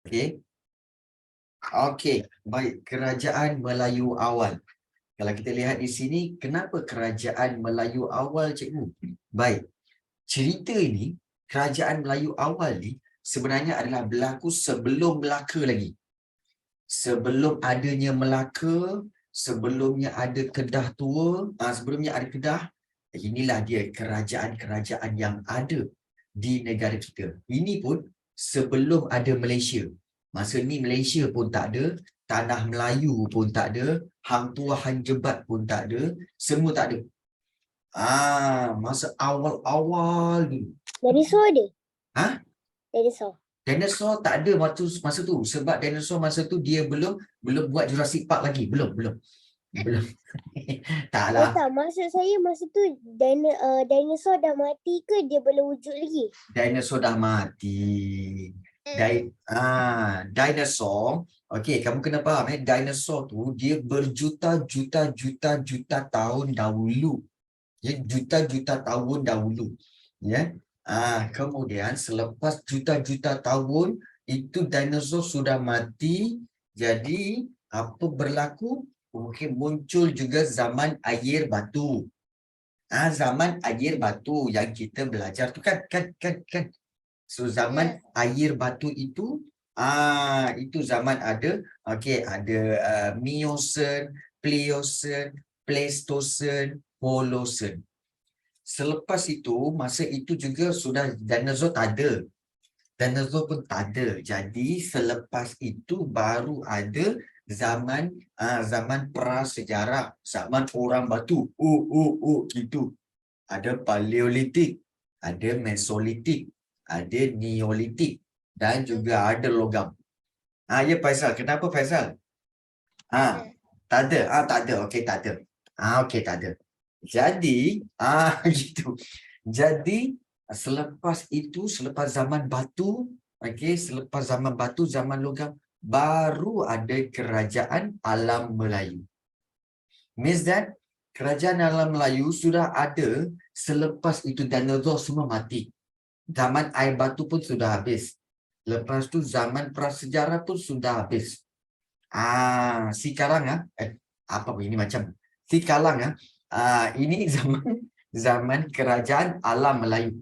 Okey. Okey, baik. Kerajaan Melayu awal. Kalau kita lihat di sini, kenapa kerajaan Melayu awal, cikgu? Baik. Cerita ini, kerajaan Melayu awal ni sebenarnya adalah berlaku sebelum Melaka lagi. Sebelum adanya Melaka, sebelumnya ada Kedah tua, sebelumnya ada Kedah, inilah dia kerajaan-kerajaan yang ada di negara kita. Ini pun sebelum ada Malaysia. Masa ni Malaysia pun tak ada, Tanah Melayu pun tak ada, Hang Tuah Hang Jebat pun tak ada, semua tak ada. Masa awal-awal dulu. Dinosaur ada? Ha? Dinosaur. Dinosaur tak ada masa tu sebab dinosaur masa tu dia belum buat Jurassic Park lagi, belum. Taklah. Tak, maksud saya masa tu dinosaur dah mati ke dia belum wujud lagi? Dinosaur dah mati. Dinosaur, okey, kamu kena faham dinosaur tu dia berjuta-juta tahun dahulu. Ya, juta-juta tahun dahulu. Ya. Kemudian selepas juta-juta tahun itu dinosaur sudah mati. Jadi apa berlaku? Mungkin muncul juga zaman air batu. Zaman air batu yang kita belajar tu kan. So zaman air batu itu zaman ada ada Miocene, Pliocene, Pleistocene, Holocene. Selepas itu masa itu juga sudah dinosaur tak ada. Dinosaur pun tak ada. Jadi selepas itu baru ada zaman prasejarah, zaman orang batu. Gitu. Ada Paleolitik, ada Mesolitik, ada Neolitik dan juga ada logam. Ya Faisal, kenapa Faisal? Tak ada. Tak ada. Okey, tak ada. Okey, tak ada. Jadi, gitu. Jadi, selepas zaman batu, selepas zaman batu, zaman logam, baru ada kerajaan alam Melayu. Means that kerajaan alam Melayu sudah ada selepas itu dinosaur semua mati. Zaman air batu pun sudah habis. Lepas tu zaman prasejarah pun sudah habis. Sekarang apa ini macam sekarang ini zaman kerajaan alam Melayu.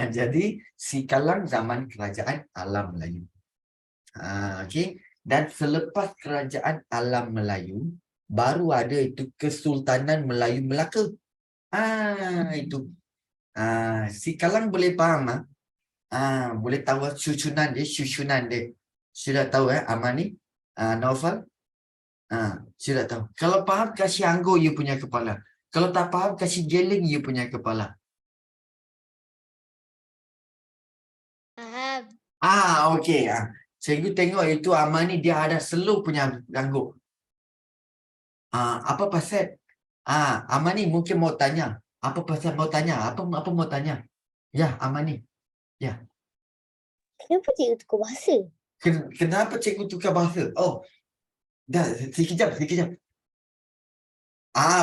Jadi sekarang zaman kerajaan alam Melayu. Okey. Dan selepas kerajaan alam Melayu baru ada itu Kesultanan Melayu Melaka. Itu. Sekarang boleh faham boleh tahu susunan dia. Sudah tahu Amani, Naufal? Sudah tahu. Kalau faham kasih anggur you punya kepala. Kalau tak faham kasih geleng you punya kepala. Faham. Okey. Cikgu tengok itu Amani dia ada slow punya anggur. Apa pasal? Amani mungkin mau tanya. Apa pasal mau tanya? Apa mau tanya? Ya, Amani. Ya. Kenapa cikgu tukar bahasa? Kenapa cikgu tukar bahasa? Oh, dah, sekejap.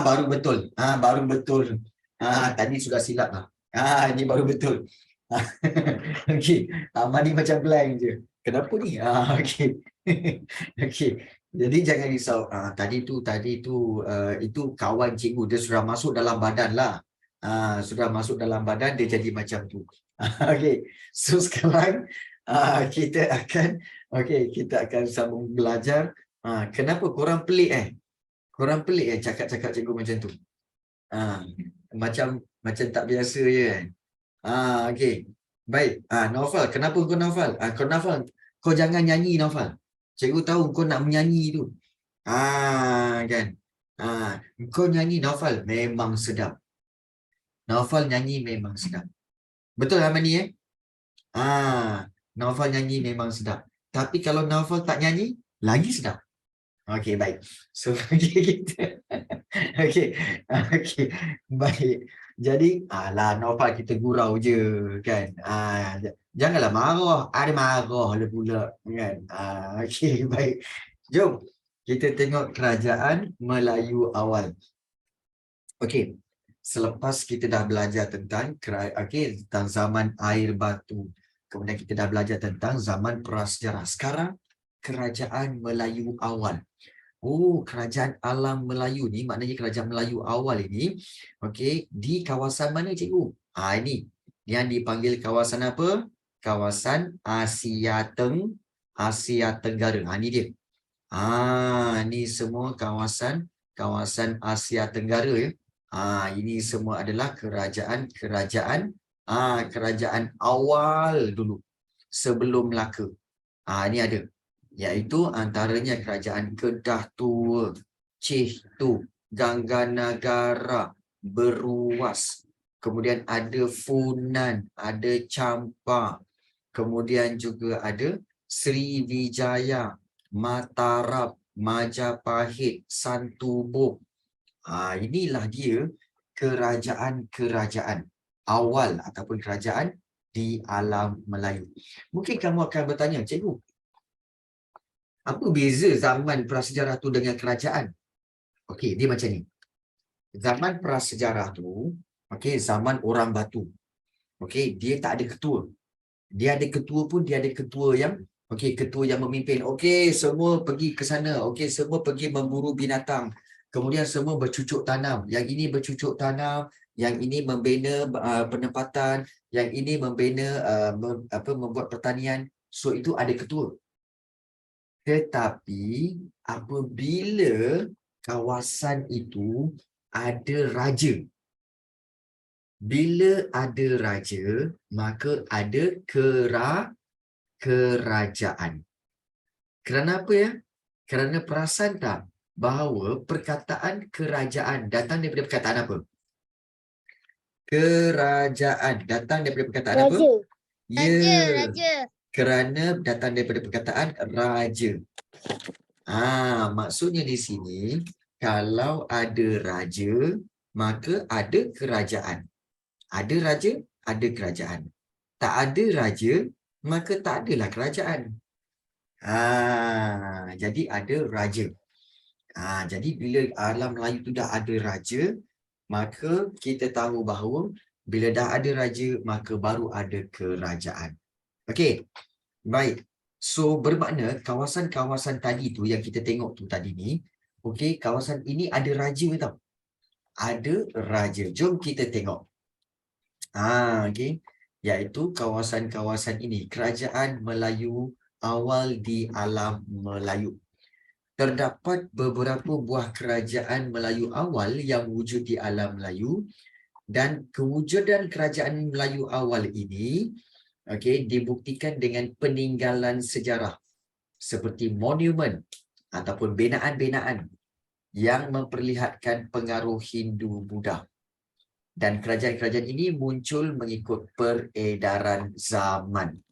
Baru betul. Baru betul. Tadi sudah silap lah. Ini baru betul. Okey. Amani macam blank je. Kenapa ni? Okey. Okey. Jadi jangan risau. Tadi tu itu kawan cikgu dia sudah masuk dalam badan lah. Sudah masuk dalam badan dia jadi macam tu. Okey. So sekarang kita akan sambung belajar. Kenapa korang pelik Korang pelik cakap-cakap cikgu macam tu. Macam tak biasa je kan. Okey. Baik. Naufal, kenapa kau Naufal? Kau Naufal, kau jangan nyanyi Naufal. Cikgu tahu kau nak menyanyi tu. Kan. Kau nyanyi Naufal memang sedap. Naufal nyanyi memang sedap. Betul Amani Naufal nyanyi memang sedap. Tapi kalau Naufal tak nyanyi, lagi sedap. Okey, baik. So, kita Okey. Baik. Jadi, Naufal kita gurau je kan. Janganlah marah. Ada marah lah pula kan. Okey, baik. Jom kita tengok kerajaan Melayu awal. Okey. Selepas kita dah belajar tentang tentang zaman air batu, Kemudian kita dah belajar tentang zaman prasejarah. Sekarang kerajaan Melayu awal. Oh, kerajaan alam Melayu ni maknanya kerajaan Melayu awal ini, okey, di kawasan mana cikgu? Ini yang dipanggil kawasan apa? Kawasan Asia Tenggara. Ni dia. Ni semua kawasan Asia Tenggara ya. Ini semua adalah kerajaan awal dulu sebelum Melaka. Ini ada, iaitu antaranya kerajaan Kedah Tua, Cihtu, Gangganagara, Beruas. Kemudian ada Funan, ada Champa. Kemudian juga ada Sriwijaya, Mataram, Majapahit, Santubong. Inilah dia kerajaan-kerajaan awal ataupun kerajaan di alam Melayu. Mungkin kamu akan bertanya, cikgu, apa beza zaman prasejarah tu dengan kerajaan? Okey, dia macam ni. Zaman prasejarah tu, okey, zaman orang batu. Okey, dia tak ada ketua. Dia ada ketua pun dia ada ketua yang ketua yang memimpin. Okey, semua pergi ke sana. Okey, semua pergi memburu binatang. Kemudian semua bercucuk tanam. Yang ini bercucuk tanam, yang ini membina penempatan, yang ini membina membuat pertanian. So itu ada ketua. Tetapi apabila kawasan itu ada raja, bila ada raja, maka ada kerajaan. Kerana apa ya? Kerana perasan tak bahawa perkataan kerajaan datang daripada perkataan apa? Kerajaan datang daripada perkataan apa? Raja. Kerana datang daripada perkataan raja. Maksudnya di sini, kalau ada raja, maka ada kerajaan. Ada raja, ada kerajaan. Tak ada raja, maka tak adalah kerajaan. Jadi ada raja. Jadi bila alam Melayu tu dah ada raja, maka kita tahu bahawa bila dah ada raja, maka baru ada kerajaan. Okey, baik. So bermakna kawasan-kawasan tadi tu yang kita tengok tu tadi ni, okey, kawasan ini ada raja tau. Ada raja. Jom kita tengok. Okey, iaitu kawasan-kawasan ini, kerajaan Melayu awal di alam Melayu. Terdapat beberapa buah kerajaan Melayu awal yang wujud di alam Melayu, dan kewujudan kerajaan Melayu awal ini dibuktikan dengan peninggalan sejarah seperti monumen ataupun binaan-binaan yang memperlihatkan pengaruh Hindu-Buddha. Dan kerajaan-kerajaan ini muncul mengikut peredaran zaman.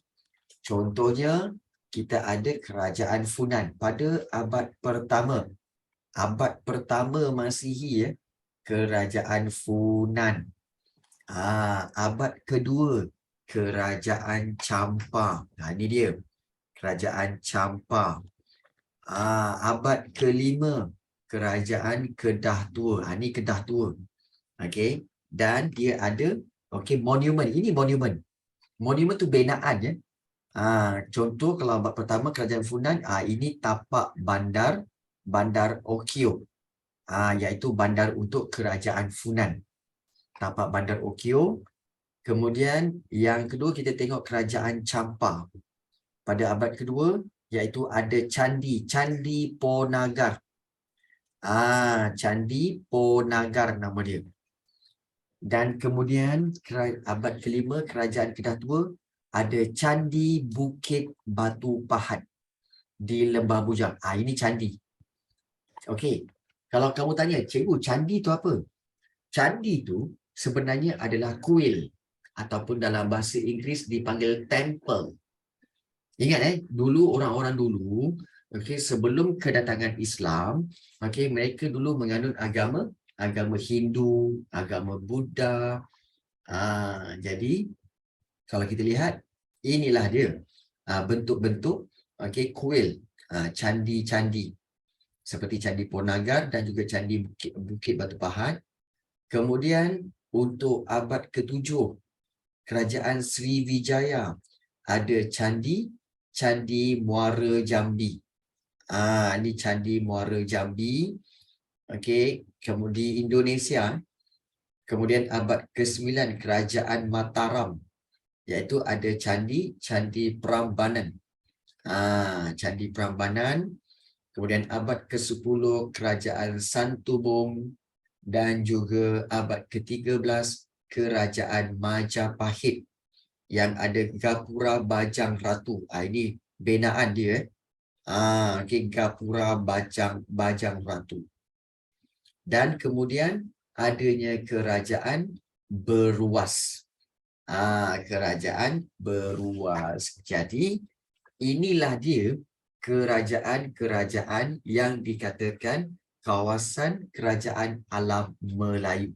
Contohnya, kita ada kerajaan Funan pada abad pertama. Abad pertama Masihi ya, kerajaan Funan. Abad kedua, kerajaan Champa. Ini dia, kerajaan Champa. Abad kelima, kerajaan Kedah Tua. Ini Kedah Tua. Okey, dan dia ada monumen. Ini monumen. Monumen tu binaan ya. Contoh kalau abad pertama kerajaan Funan, ini tapak bandar Okyo. Iaitu bandar untuk kerajaan Funan. Tapak bandar Okyo. Kemudian yang kedua kita tengok kerajaan Champa. Pada abad kedua iaitu ada Candi Ponagar. Candi Ponagar nama dia. Dan kemudian abad kelima kerajaan Kedah Tua ada Candi Bukit Batu Pahat di Lembah Bujang. Ini candi. Okey. Kalau kamu tanya, cikgu, candi tu apa? Candi tu sebenarnya adalah kuil ataupun dalam bahasa Inggeris dipanggil temple. Ingat dulu orang-orang dulu, sebelum kedatangan Islam, mereka dulu menganut agama Hindu, agama Buddha. Jadi kalau kita lihat, inilah dia bentuk-bentuk kuil, candi-candi seperti Candi Ponagar dan juga Candi Bukit Batu Pahat. Kemudian untuk abad ke-7, kerajaan Sriwijaya ada Candi Muara Jambi. Ini Candi Muara Jambi. Okey, kemudian Indonesia. Kemudian abad ke-9 Kerajaan Mataram, iaitu ada Candi Prambanan. Candi Prambanan. Kemudian abad ke-10 Kerajaan Santubong, dan juga abad ke-13 Kerajaan Majapahit yang ada Gapura Bajang Ratu. Ini binaan dia. Okay, Gapura Bajang Ratu. Dan kemudian adanya Kerajaan Beruas. Kerajaan Beruas. Jadi inilah dia kerajaan-kerajaan yang dikatakan kawasan kerajaan alam Melayu.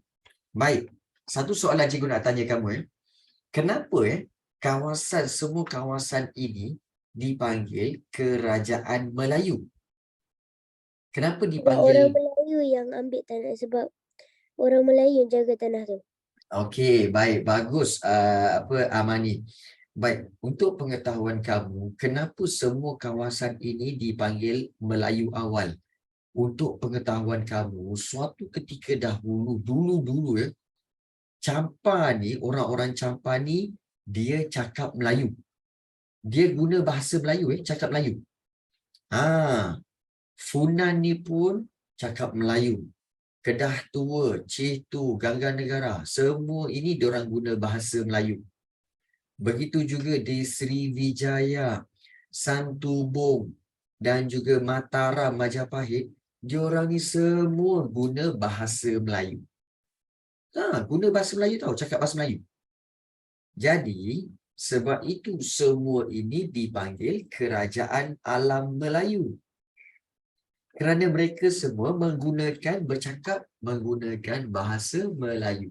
Baik, satu soalan cikgu nak tanya kamu. Kenapa semua kawasan ini dipanggil kerajaan Melayu? Kenapa Sebab dipanggil? orang Melayu yang ambil tanah, sebab orang Melayu yang jaga tanah tu. Okey, baik, bagus Amani. Baik, untuk pengetahuan kamu, kenapa semua kawasan ini dipanggil Melayu awal? Untuk pengetahuan kamu, suatu ketika dulu Campa ni, orang-orang Campa ni, dia cakap Melayu. Dia guna bahasa Melayu, cakap Melayu. Funan ni pun cakap Melayu. Kedah Tua, Cetu, Gangga Negara, semua ini diorang guna bahasa Melayu. Begitu juga di Sriwijaya, Santubong dan juga Mataram, Majapahit, diorang ni semua guna bahasa Melayu. Guna bahasa Melayu tau, cakap bahasa Melayu. Jadi, sebab itu semua ini dipanggil Kerajaan Alam Melayu. Kerana mereka semua bercakap menggunakan bahasa Melayu.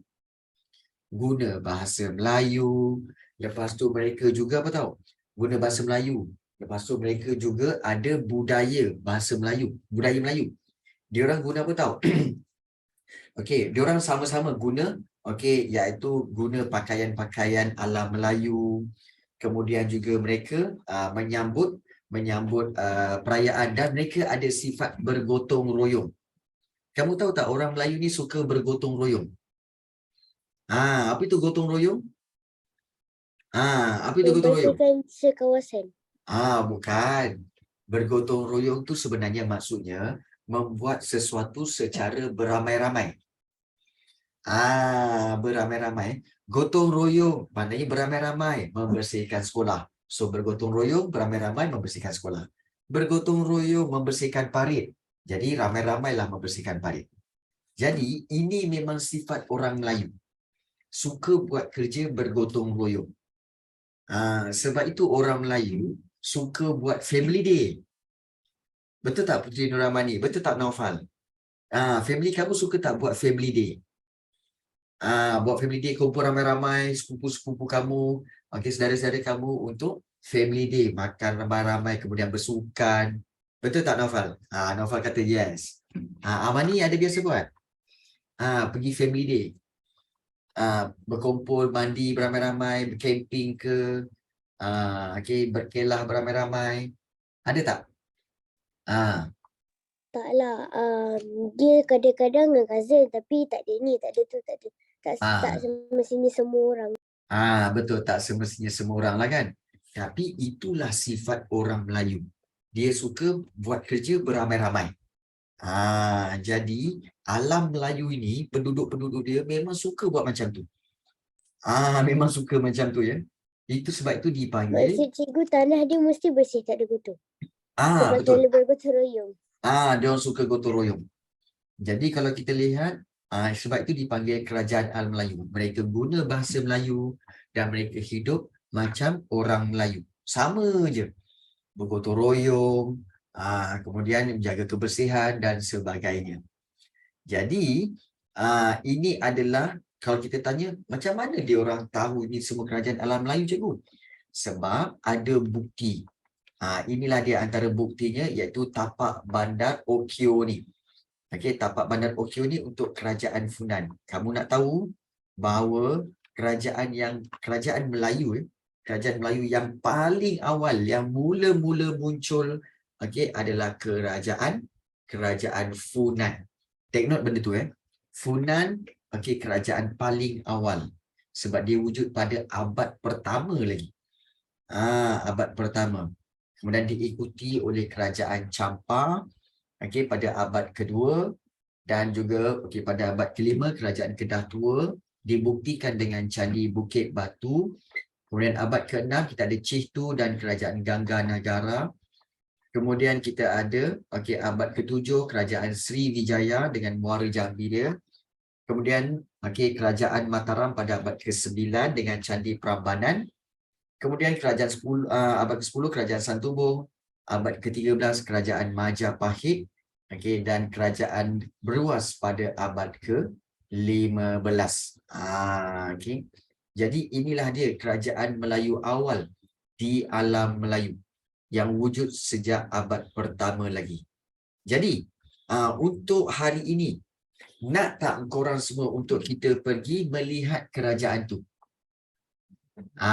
Guna bahasa Melayu. Lepas tu mereka juga apa tahu? Guna bahasa Melayu. Lepas tu mereka juga ada budaya bahasa Melayu. Budaya Melayu. Diorang guna apa tahu? Okey, diorang sama-sama guna, iaitu guna pakaian-pakaian alam Melayu. Kemudian juga mereka menyambut perayaan, dan mereka ada sifat bergotong royong. Kamu tahu tak orang Melayu ni suka bergotong royong? Apa itu gotong royong? Apa itu gotong royong? Membersihkan sekawasan. Bukan. Bergotong royong tu sebenarnya maksudnya membuat sesuatu secara beramai-ramai. Beramai-ramai. Gotong royong maknanya beramai-ramai membersihkan sekolah. So bergotong royong beramai-ramai membersihkan sekolah. Bergotong royong membersihkan parit. Jadi ramai-ramailah membersihkan parit. Jadi ini memang sifat orang Melayu. Suka buat kerja bergotong royong. Sebab itu orang Melayu suka buat family day. Betul tak Puteri Nuramani? Betul tak Naufal? Family kamu suka tak buat family day? Buat family day, kumpul ramai-ramai, sepupu-sepupu kamu, saudara-saudara kamu untuk family day, makan ramai-ramai, kemudian bersukan. Betul tak Naufal? Naufal kata yes. Amani ada biasa buat? Pergi family day. Berkumpul, mandi beramai-ramai, bercamping ke, berkelah beramai-ramai. Ada tak? Taklah, dia kadang-kadang dengan cousin, tapi tak ada ni, tak ada tu, tak ada. Tak semestinya semua orang. Betul, tak semestinya semua orang lah kan. Tapi itulah sifat orang Melayu. Dia suka buat kerja beramai-ramai. Jadi alam Melayu ini, penduduk-penduduk dia memang suka buat macam tu. Memang suka macam tu ya. Itu sebab itu dipanggil. Maksud cikgu, tanah dia mesti bersih, tak ada kutu. Sebab Betul. kalau bergotong royong. Dia orang suka gotong royong. Jadi kalau kita lihat, sebab itu dipanggil Kerajaan Alam Melayu. Mereka guna bahasa Melayu dan mereka hidup macam orang Melayu. Sama je. Bergotong royong, kemudian menjaga kebersihan dan sebagainya. Jadi, ini adalah, kalau kita tanya, macam mana dia orang tahu ini semua kerajaan alam Melayu, cikgu? Sebab ada bukti. Inilah dia antara buktinya, iaitu tapak bandar Okyo ni. Tapak bandar Okyo ni untuk kerajaan Funan. Kamu nak tahu bahawa kerajaan Melayu kerajaan Melayu yang paling awal, yang mula-mula muncul, okey, adalah kerajaan Funan. Take note benda tu Funan, okey, kerajaan paling awal sebab dia wujud pada abad pertama lagi. Abad pertama. Kemudian diikuti oleh kerajaan Champa, okey, pada abad kedua, dan juga okey, pada abad kelima kerajaan Kedah Tua dibuktikan dengan Candi Bukit Batu. Kemudian abad ke-6 kita ada Cihtu dan kerajaan Gangga Nagara. Kemudian kita ada okey, abad ke-7 kerajaan Sriwijaya dengan Muara Jambi dia. Kemudian okey, kerajaan Mataram pada abad ke-9 dengan Candi Prambanan. Kemudian kerajaan abad ke-10 kerajaan Santubong, abad ke-13 kerajaan Majapahit, okey, dan kerajaan Beruas pada abad ke-15. Okey. Jadi inilah dia kerajaan Melayu awal di alam Melayu yang wujud sejak abad pertama lagi. Jadi untuk hari ini, nak tak korang semua untuk kita pergi melihat kerajaan tu?